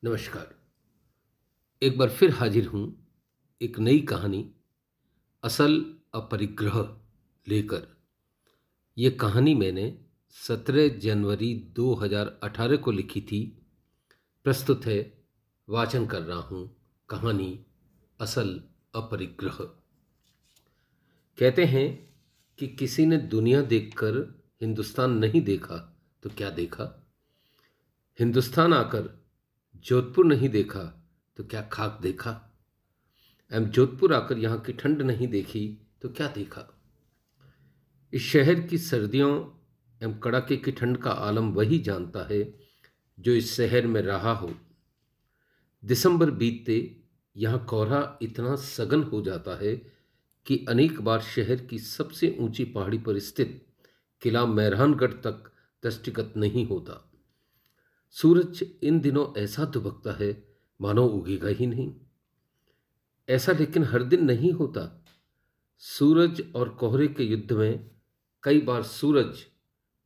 नमस्कार। एक बार फिर हाजिर हूँ एक नई कहानी असल अपरिग्रह लेकर। ये कहानी मैंने 17 जनवरी 2018 को लिखी थी। प्रस्तुत है, वाचन कर रहा हूँ कहानी असल अपरिग्रह। कहते हैं कि किसी ने दुनिया देखकर हिंदुस्तान नहीं देखा तो क्या देखा। हिंदुस्तान आकर जोधपुर नहीं देखा तो क्या खाक देखा। एवं जोधपुर आकर यहाँ की ठंड नहीं देखी तो क्या देखा। इस शहर की सर्दियों एवं कड़ाके की ठंड का आलम वही जानता है जो इस शहर में रहा हो। दिसंबर बीतते यहाँ कोहरा इतना सघन हो जाता है कि अनेक बार शहर की सबसे ऊंची पहाड़ी पर स्थित किला मेहरानगढ़ तक दृष्टिगत नहीं होता। सूरज इन दिनों ऐसा दुबकता है मानो उगेगा ही नहीं। ऐसा लेकिन हर दिन नहीं होता। सूरज और कोहरे के युद्ध में कई बार सूरज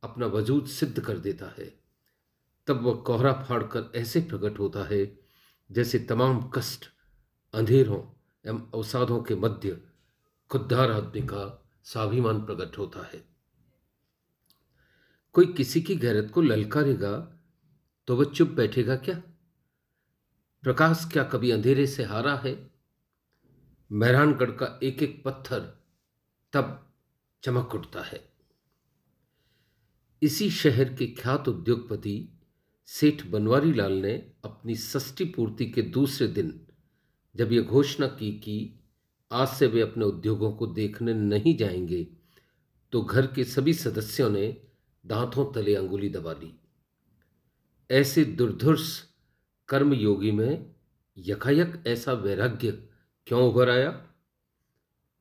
अपना वजूद सिद्ध कर देता है। तब वह कोहरा फाड़कर ऐसे प्रकट होता है जैसे तमाम कष्ट, अंधेरों एवं अवसादों के मध्य खुद्दार आदमी का स्वाभिमान प्रकट होता है। कोई किसी की गैरत को ललकारेगा तो वह चुप बैठेगा क्या? प्रकाश क्या कभी अंधेरे से हारा है? मेहरानगढ़ का एक एक पत्थर तब चमक उठता है। इसी शहर के ख्यात उद्योगपति सेठ बनवारी लाल ने अपनी षष्ठी पूर्ति के दूसरे दिन जब यह घोषणा की कि आज से वे अपने उद्योगों को देखने नहीं जाएंगे, तो घर के सभी सदस्यों ने दांतों तले अंगुली दबा ली। ऐसे दुर्धर्ष कर्मयोगी में यकायक ऐसा वैराग्य क्यों उभर आया?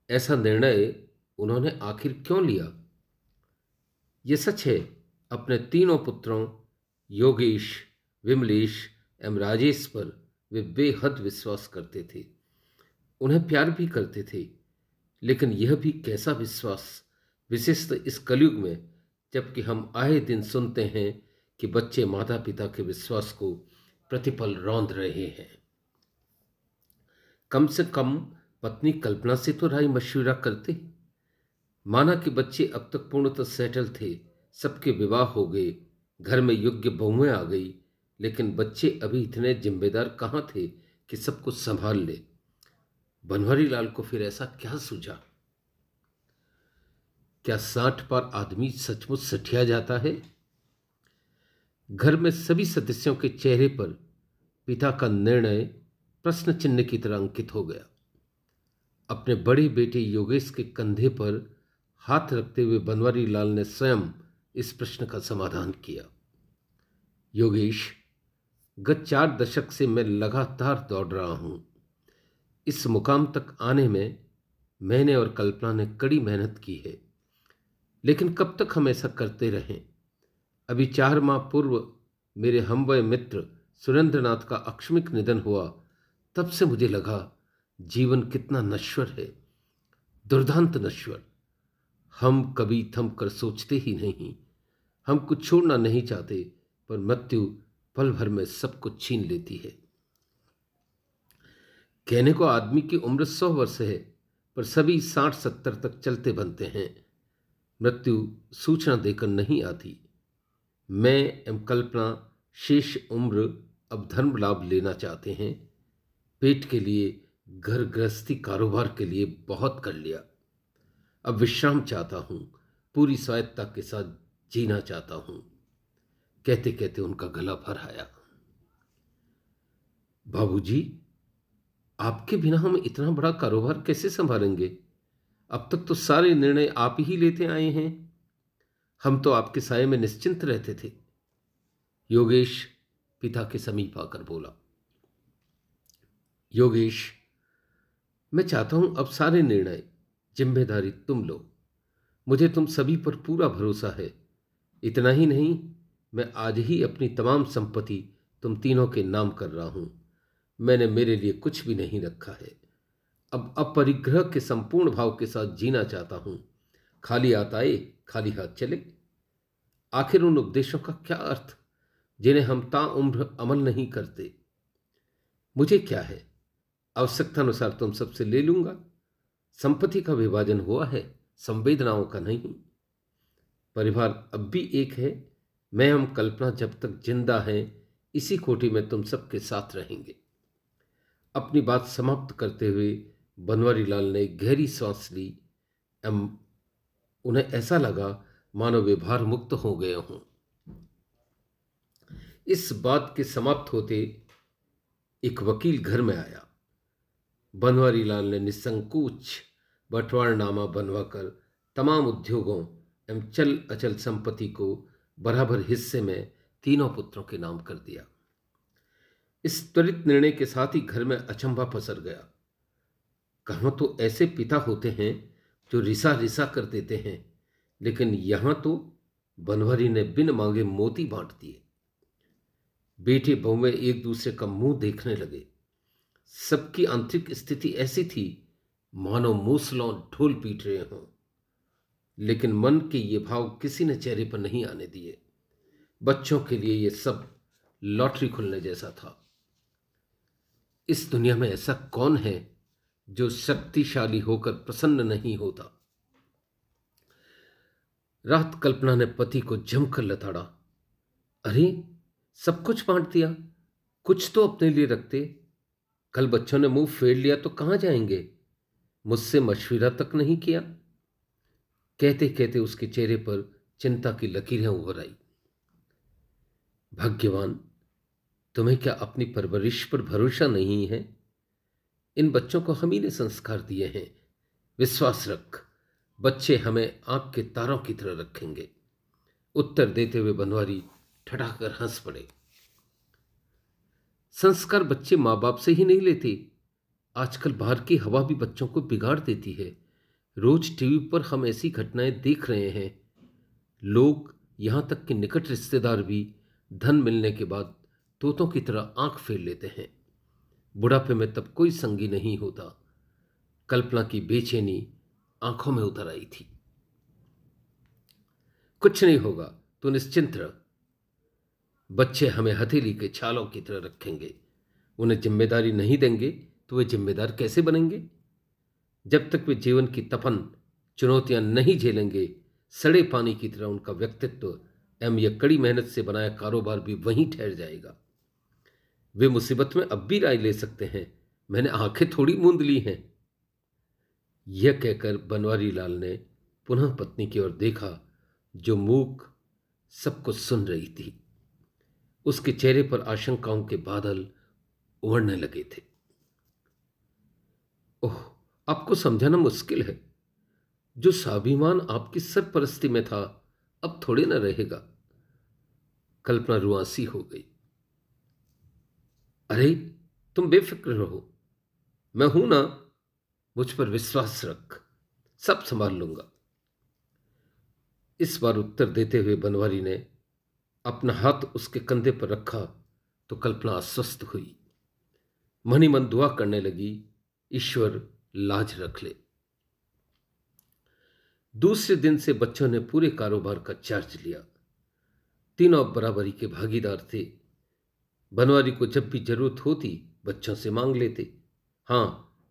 ऐसा निर्णय उन्होंने आखिर क्यों लिया? ये सच है, अपने तीनों पुत्रों योगेश, विमलेश एवं राजेश पर वे बेहद विश्वास करते थे। उन्हें प्यार भी करते थे, लेकिन यह भी कैसा विश्वास, विशेषतः इस कलयुग में, जबकि हम आए दिन सुनते हैं कि बच्चे माता पिता के विश्वास को प्रतिपल रौंद रहे हैं। कम से कम पत्नी कल्पना से तो राय मशविरा करते। माना कि बच्चे अब तक पूर्णतः सेटल थे, सबके विवाह हो गए, घर में योग्य बहुएं आ गई, लेकिन बच्चे अभी इतने जिम्मेदार कहाँ थे कि सब कुछ संभाल ले। बनवारी लाल को फिर ऐसा क्या सूझा? क्या 60 पार आदमी सचमुच सठिया जाता है? घर में सभी सदस्यों के चेहरे पर पिता का निर्णय प्रश्न चिन्ह की तरह अंकित हो गया। अपने बड़े बेटे योगेश के कंधे पर हाथ रखते हुए बनवारी लाल ने स्वयं इस प्रश्न का समाधान किया। योगेश, गत 4 दशक से मैं लगातार दौड़ रहा हूं। इस मुकाम तक आने में मैंने और कल्पना ने कड़ी मेहनत की है, लेकिन कब तक हम ऐसा करते रहें? अभी 4 माह पूर्व मेरे हमवय मित्र सुरेंद्रनाथ का आकस्मिक निधन हुआ। तब से मुझे लगा जीवन कितना नश्वर है, दुर्दांत नश्वर। हम कभी थम कर सोचते ही नहीं। हम कुछ छोड़ना नहीं चाहते, पर मृत्यु पल भर में सब कुछ छीन लेती है। कहने को आदमी की उम्र 100 वर्ष है, पर सभी 60-70 तक चलते बनते हैं। मृत्यु सूचना देकर नहीं आती। मैं एवं कल्पना शेष उम्र अब धर्म लाभ लेना चाहते हैं। पेट के लिए, घर गृहस्थी कारोबार के लिए बहुत कर लिया। अब विश्राम चाहता हूं, पूरी स्वायत्ता के साथ जीना चाहता हूं। कहते कहते उनका गला भर आया। बाबूजी, आपके बिना हम इतना बड़ा कारोबार कैसे संभालेंगे? अब तक तो सारे निर्णय आप ही लेते आए हैं। हम तो आपके साये में निश्चिंत रहते थे। योगेश पिता के समीप आकर बोला। योगेश, मैं चाहता हूं अब सारे निर्णय, जिम्मेदारी तुम लो। मुझे तुम सभी पर पूरा भरोसा है। इतना ही नहीं, मैं आज ही अपनी तमाम संपत्ति तुम तीनों के नाम कर रहा हूं। मैंने मेरे लिए कुछ भी नहीं रखा है। अब अपरिग्रह के संपूर्ण भाव के साथ जीना चाहता हूं। खाली हाथ आए, खाली हाथ चले। आखिर उन उपदेशों का क्या अर्थ जिन्हें हम ताउम्र अमल नहीं करते? मुझे क्या है, आवश्यकतानुसार तुम सबसे ले लूंगा। संपत्ति का विभाजन हुआ है, संवेदनाओं का नहीं। परिवार अब भी एक है। मैं, हम, कल्पना जब तक जिंदा हैं इसी कोठी में तुम सबके साथ रहेंगे। अपनी बात समाप्त करते हुए बनवारी लाल ने गहरी सांस ली। एवं उन्हें ऐसा लगा मानो वे भार मुक्त हो गए हों। इस बात के समाप्त होते एक वकील घर में आया। बनवारी लाल ने निसंकोच बंटवारनामा बनवाकर तमाम उद्योगों एवं चल अचल संपत्ति को बराबर हिस्से में तीनों पुत्रों के नाम कर दिया। इस त्वरित निर्णय के साथ ही घर में अचंभा पसर गया। कहाँ तो ऐसे पिता होते हैं जो रिसा रिसा कर देते हैं, लेकिन यहां तो बनवारी ने बिन मांगे मोती बांट दिए। बेटे बहुएं एक दूसरे का मुंह देखने लगे। सबकी आंतरिक स्थिति ऐसी थी मानो मूसलों ढोल पीट रहे हों, लेकिन मन के ये भाव किसी ने चेहरे पर नहीं आने दिए। बच्चों के लिए ये सब लॉटरी खुलने जैसा था। इस दुनिया में ऐसा कौन है जो शक्तिशाली होकर प्रसन्न नहीं होता। रात कल्पना ने पति को जमकर लताड़ा। अरे, सब कुछ बांट दिया, कुछ तो अपने लिए रखते। कल बच्चों ने मुंह फेर लिया तो कहां जाएंगे, मुझसे मशविरा तक नहीं किया। कहते कहते उसके चेहरे पर चिंता की लकीरें उभर आई। भाग्यवान, तुम्हें क्या अपनी परवरिश पर भरोसा नहीं है? इन बच्चों को हम ही ने संस्कार दिए हैं। विश्वास रख, बच्चे हमें आंख के तारों की तरह रखेंगे। उत्तर देते हुए बनवारी ठठाकर हंस पड़े। संस्कार बच्चे माँ बाप से ही नहीं लेते। आजकल बाहर की हवा भी बच्चों को बिगाड़ देती है। रोज टीवी पर हम ऐसी घटनाएं देख रहे हैं। लोग, यहां तक कि निकट रिश्तेदार भी धन मिलने के बाद तोतों की तरह आंख फेर लेते हैं। बुढ़ापे में तब कोई संगी नहीं होता। कल्पना की बेचैनी आंखों में उतर आई थी। कुछ नहीं होगा, तू निश्चिंत रह। बच्चे हमें हथेली के छालों की तरह रखेंगे। उन्हें जिम्मेदारी नहीं देंगे तो वे जिम्मेदार कैसे बनेंगे? जब तक वे जीवन की तपन चुनौतियां नहीं झेलेंगे, सड़े पानी की तरह उनका व्यक्तित्व एवं यह कड़ी मेहनत से बनाया कारोबार भी वहीं ठहर जाएगा। वे मुसीबत में अब भी राय ले सकते हैं, मैंने आंखें थोड़ी मूंद ली हैं। यह कहकर बनवारी लाल ने पुनः पत्नी की ओर देखा, जो मूक सब कुछ सुन रही थी। उसके चेहरे पर आशंकाओं के बादल उमड़ने लगे थे। ओह, आपको समझाना मुश्किल है। जो स्वाभिमान आपकी सरपरस्ती में था, अब थोड़े ना रहेगा। कल्पना रुआंसी हो गई। अरे, तुम बेफिक्र रहो, मैं हूं ना। मुझ पर विश्वास रख, सब संभाल लूंगा। इस बार उत्तर देते हुए बनवारी ने अपना हाथ उसके कंधे पर रखा तो कल्पना अस्वस्थ हुई। मन ही मन दुआ करने लगी, ईश्वर लाज रख ले। दूसरे दिन से बच्चों ने पूरे कारोबार का चार्ज लिया। तीनों अब बराबरी के भागीदार थे। बनवारी को जब भी जरूरत होती बच्चों से मांग लेते। हां,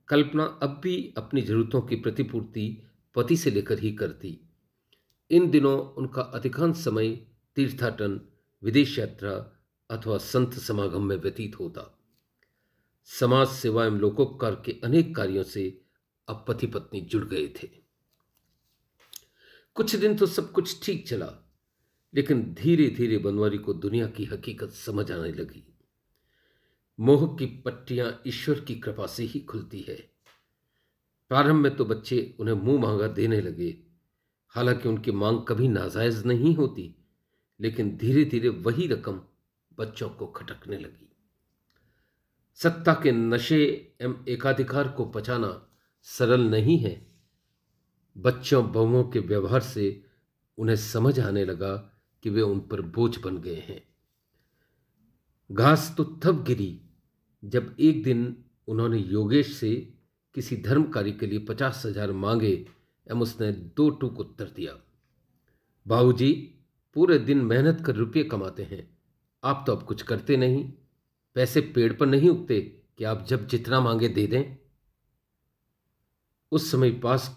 कल्पना अब भी अपनी जरूरतों की प्रतिपूर्ति पति से लेकर ही करती। इन दिनों उनका अधिकांश समय तीर्थाटन, विदेश यात्रा अथवा संत समागम में व्यतीत होता। समाज सेवा एवं लोकोपकार के अनेक कार्यों से अब पति पत्नी जुड़ गए थे। कुछ दिन तो सब कुछ ठीक चला, लेकिन धीरे धीरे बनवारी को दुनिया की हकीकत समझ आने लगी। मोह की पट्टियां ईश्वर की कृपा से ही खुलती है। प्रारंभ में तो बच्चे उन्हें मुंह मांगा देने लगे। हालांकि उनकी मांग कभी नाजायज नहीं होती, लेकिन धीरे धीरे वही रकम बच्चों को खटकने लगी। सत्ता के नशे एवं एकाधिकार को पचाना सरल नहीं है। बच्चों बहुओं के व्यवहार से उन्हें समझ आने लगा कि वे उन पर बोझ बन गए हैं। घास तो तब गिरी जब एक दिन उन्होंने योगेश से किसी धर्म कार्य के लिए 50,000 मांगे एवं उसने 2 टूक उत्तर दिया। बाबूजी, पूरे दिन मेहनत कर रुपये कमाते हैं, आप तो अब कुछ करते नहीं। पैसे पेड़ पर नहीं उगते, कि आप जब जितना मांगे दे दें। उस समय पास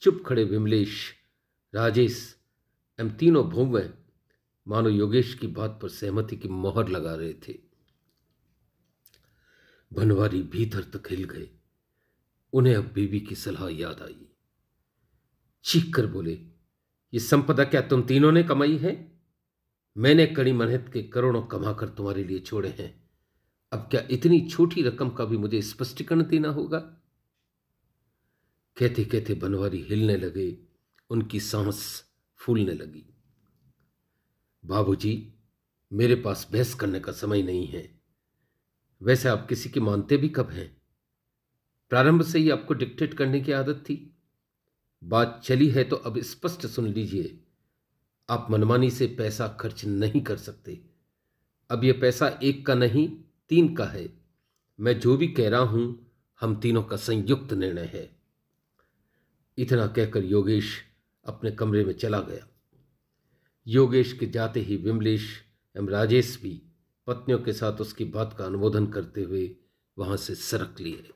चुप खड़े विमलेश, राजेश एवं तीनों भौवें मानो योगेश की बात पर सहमति की मोहर लगा रहे थे। बनवारी भीतर तक हिल गए। उन्हें अब बीवी की सलाह याद आई। चीख कर बोले, ये संपदा क्या तुम तीनों ने कमाई है? मैंने कड़ी मेहनत के करोड़ों कमाकर तुम्हारे लिए छोड़े हैं। अब क्या इतनी छोटी रकम का भी मुझे स्पष्टीकरण देना होगा? कहते कहते बनवारी हिलने लगे। उनकी सांस फूलने लगी। बाबूजी, मेरे पास बहस करने का समय नहीं है। वैसे आप किसी की मानते भी कब हैं? प्रारंभ से ही आपको डिक्टेट करने की आदत थी। बात चली है तो अब स्पष्ट सुन लीजिए। आप मनमानी से पैसा खर्च नहीं कर सकते। अब यह पैसा एक का नहीं, 3 का है। मैं जो भी कह रहा हूं, हम तीनों का संयुक्त निर्णय है। इतना कहकर योगेश अपने कमरे में चला गया। योगेश के जाते ही विमलेश एवं राजेश भी पत्नियों के साथ उसकी बात का अनुमोदन करते हुए वहां से सरक लिए।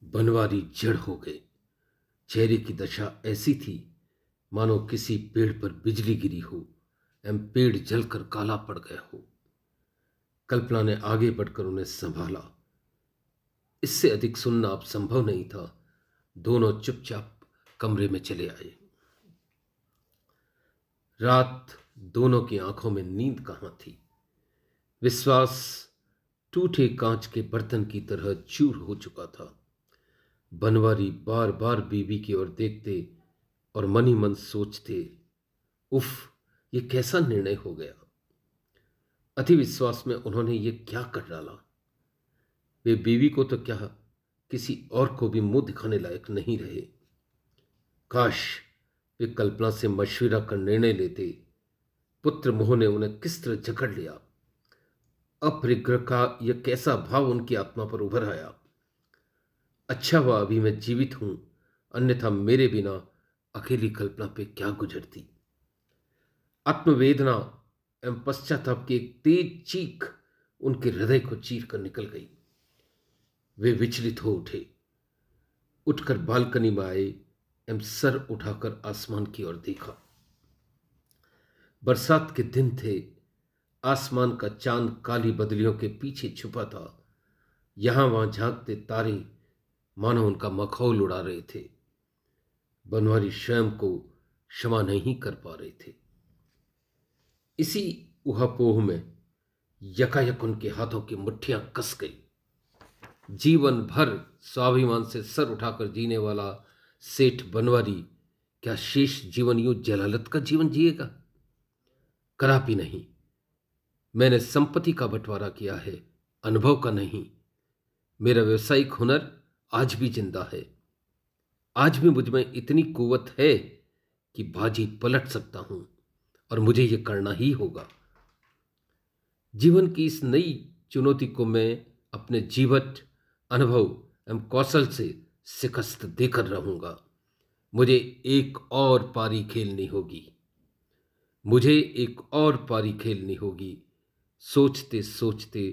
बनवारी जड़ हो गए। चेहरे की दशा ऐसी थी मानो किसी पेड़ पर बिजली गिरी हो एवं पेड़ जलकर काला पड़ गया हो। कल्पना ने आगे बढ़कर उन्हें संभाला। इससे अधिक सुनना अब संभव नहीं था। दोनों चुपचाप कमरे में चले आए। रात दोनों की आंखों में नींद कहां थी। विश्वास टूटे कांच के बर्तन की तरह चूर हो चुका था। बनवारी बार बार बीवी की ओर देखते और मन ही मन सोचते, उफ, ये कैसा निर्णय हो गया। अति विश्वास में उन्होंने ये क्या कर डाला। वे बीवी को तो क्या, किसी और को भी मुंह दिखाने लायक नहीं रहे। काश वे कल्पना से मशविरा कर निर्णय लेते। पुत्र मोह ने उन्हें किस तरह जकड़ लिया। अपरिग्रह का यह कैसा भाव उनकी आत्मा पर उभर आया। अच्छा हुआ अभी मैं जीवित हूं, अन्यथा मेरे बिना अकेली कल्पना पे क्या गुजरती। आत्मवेदना एवं पश्चाताप की एक तेज चीख उनके हृदय को चीर कर निकल गई। वे विचलित हो उठे। उठकर बालकनी में आए एवं सर उठाकर आसमान की ओर देखा। बरसात के दिन थे। आसमान का चांद काली बदलियों के पीछे छुपा था। यहां वहां झांकते तारे मानो उनका मखौल उड़ा रहे थे। बनवारी स्वयं को क्षमा नहीं कर पा रहे थे। इसी उहापोह में यकायक उनके हाथों की मुट्ठियां कस गई। जीवन भर स्वाभिमान से सर उठाकर जीने वाला सेठ बनवारी क्या शेष जीवन यूं जलालत का जीवन जिएगा? कदापि नहीं। मैंने संपत्ति का बंटवारा किया है, अनुभव का नहीं। मेरा व्यवसायिक हुनर आज भी जिंदा है। आज भी मुझ में इतनी कुवत है कि बाजी पलट सकता हूं और मुझे यह करना ही होगा। जीवन की इस नई चुनौती को मैं अपने जीवट, अनुभव एवं कौशल से शिकस्त देकर रहूंगा। मुझे एक और पारी खेलनी होगी। मुझे एक और पारी खेलनी होगी। सोचते सोचते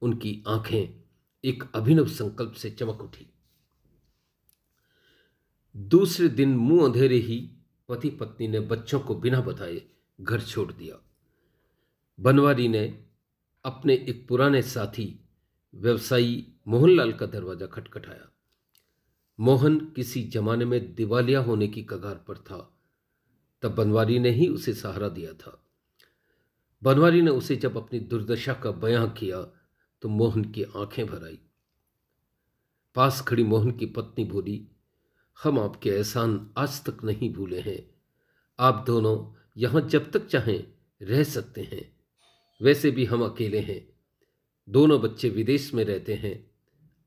उनकी आंखें एक अभिनव संकल्प से चमक उठी। दूसरे दिन मुंह अंधेरे ही पति पत्नी ने बच्चों को बिना बताए घर छोड़ दिया। बनवारी ने अपने एक पुराने साथी व्यवसायी मोहनलाल का दरवाजा खटखटाया। मोहन किसी जमाने में दिवालिया होने की कगार पर था। तब बनवारी ने ही उसे सहारा दिया था। बनवारी ने उसे जब अपनी दुर्दशा का बयां किया तो मोहन की आंखें भर आई। पास खड़ी मोहन की पत्नी बोली, हम आपके एहसान आज तक नहीं भूले हैं। आप दोनों यहां जब तक चाहें रह सकते हैं। वैसे भी हम अकेले हैं। दोनों बच्चे विदेश में रहते हैं।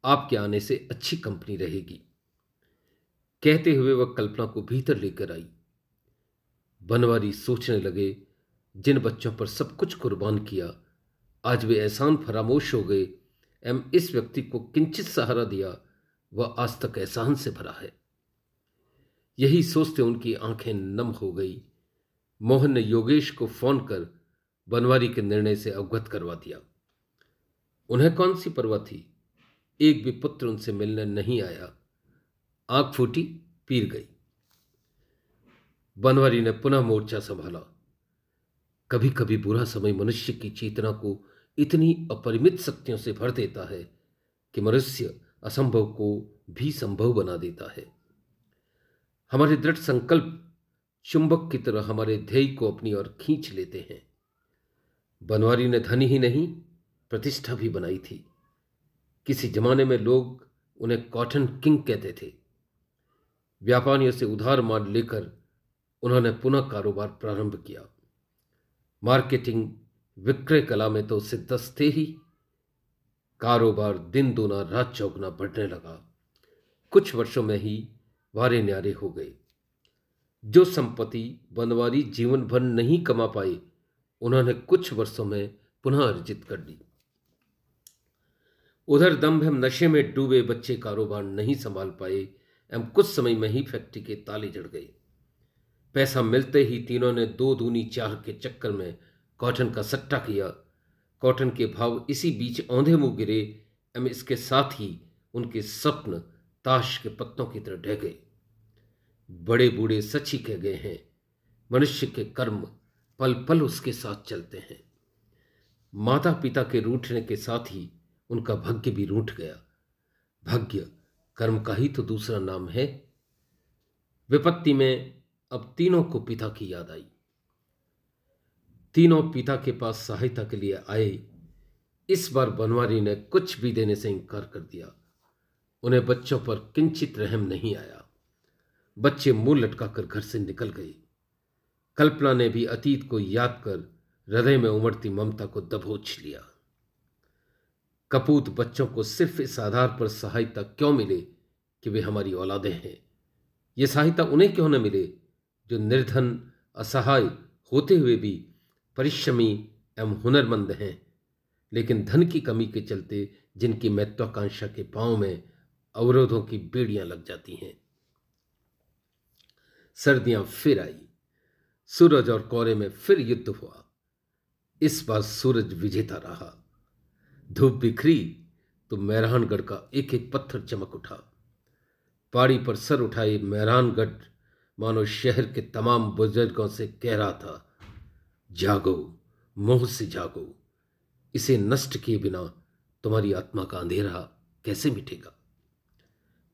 आपके आने से अच्छी कंपनी रहेगी। कहते हुए वह कल्पना को भीतर लेकर आई। बनवारी सोचने लगे, जिन बच्चों पर सब कुछ कुर्बान किया, आज वे एहसान फरामोश हो गए एवं इस व्यक्ति को किंचित सहारा दिया, वह आज तक एहसान से भरा है। यही सोचते उनकी आंखें नम हो गई। मोहन ने योगेश को फोन कर बनवारी के निर्णय से अवगत करवा दिया। उन्हें कौन सी परवाह थी, एक भी पुत्र उनसे मिलने नहीं आया। आंख फूटी, पीर गई। बनवारी ने पुनः मोर्चा संभाला। कभी कभी बुरा समय मनुष्य की चेतना को इतनी अपरिमित शक्तियों से भर देता है कि मनुष्य असंभव को भी संभव बना देता है। हमारे दृढ़ संकल्प चुंबक की तरह हमारे ध्येय को अपनी ओर खींच लेते हैं। बनवारी ने धन ही नहीं, प्रतिष्ठा भी बनाई थी। किसी जमाने में लोग उन्हें कॉटन किंग कहते थे। व्यापारियों से उधार माल लेकर उन्होंने पुनः कारोबार प्रारंभ किया। मार्केटिंग, विक्रय कला में तो सिद्धस्त थे ही। कारोबार दिन दूना रात चौगुना बढ़ने लगा। कुछ वर्षों में ही वारे न्यारे हो गए। जो संपत्ति बनवारी जीवन भर नहीं कमा पाए, उन्होंने कुछ वर्षों में पुनः अर्जित कर ली। उधर दंभ एवं नशे में डूबे बच्चे कारोबार नहीं संभाल पाए एवं कुछ समय में ही फैक्ट्री के ताले जड़ गए। पैसा मिलते ही तीनों ने 2 दूनी 4 के चक्कर में कॉटन का सट्टा किया। कॉटन के भाव इसी बीच औंधे मुंह गिरे एवं इसके साथ ही उनके स्वप्न ताश के पत्तों की तरह ढह गए। बड़े बूढ़े सच ही कह गए हैं, मनुष्य के कर्म पल पल उसके साथ चलते हैं। माता पिता के रूठने के साथ ही उनका भाग्य भी रूठ गया। भाग्य कर्म का ही तो दूसरा नाम है। विपत्ति में अब तीनों को पिता की याद आई। तीनों पिता के पास सहायता के लिए आए। इस बार बनवारी ने कुछ भी देने से इनकार कर दिया। उन्हें बच्चों पर किंचित रहम नहीं आया। बच्चे मुंह लटकाकर घर से निकल गए। कल्पना ने भी अतीत को याद कर हृदय में उमड़ती ममता को दबोच लिया। कपूत बच्चों को सिर्फ इस आधार पर सहायता क्यों मिले कि वे हमारी औलादें हैं। ये सहायता उन्हें क्यों न मिले जो निर्धन असहाय होते हुए भी परिश्रमी एवं हुनरमंद हैं, लेकिन धन की कमी के चलते जिनकी महत्वाकांक्षा के पांव में अवरोधों की बेड़ियां लग जाती हैं। सर्दियां फिर आई। सूरज और कोहरे में फिर युद्ध हुआ। इस बार सूरज विजेता रहा। धूप बिखरी तो मेहरानगढ़ का एक एक पत्थर चमक उठा। पहाड़ी पर सर उठाए मेहरानगढ़ मानो शहर के तमाम बुजुर्गों से कह रहा था, जागो, मोह से जागो। इसे नष्ट किए बिना तुम्हारी आत्मा का अंधेरा कैसे मिटेगा,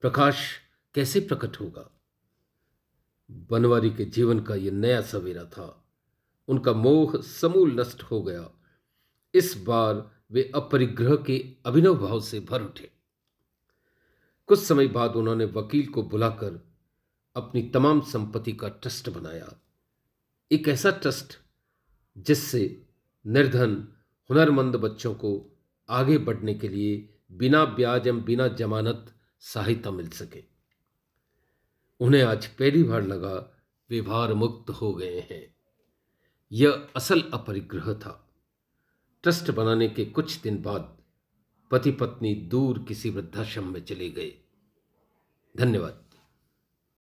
प्रकाश कैसे प्रकट होगा। बनवारी के जीवन का यह नया सवेरा था। उनका मोह समूल नष्ट हो गया। इस बार वे अपरिग्रह के अभिनव भाव से भर उठे। कुछ समय बाद उन्होंने वकील को बुलाकर अपनी तमाम संपत्ति का ट्रस्ट बनाया। एक ऐसा ट्रस्ट जिससे निर्धन हुनरमंद बच्चों को आगे बढ़ने के लिए बिना ब्याज एवं बिना जमानत सहायता मिल सके। उन्हें आज पहली बार लगा वे भार मुक्त हो गए हैं। यह असल अपरिग्रह था। ट्रस्ट बनाने के कुछ दिन बाद पति पत्नी दूर किसी वृद्धाश्रम में चले गए। धन्यवाद।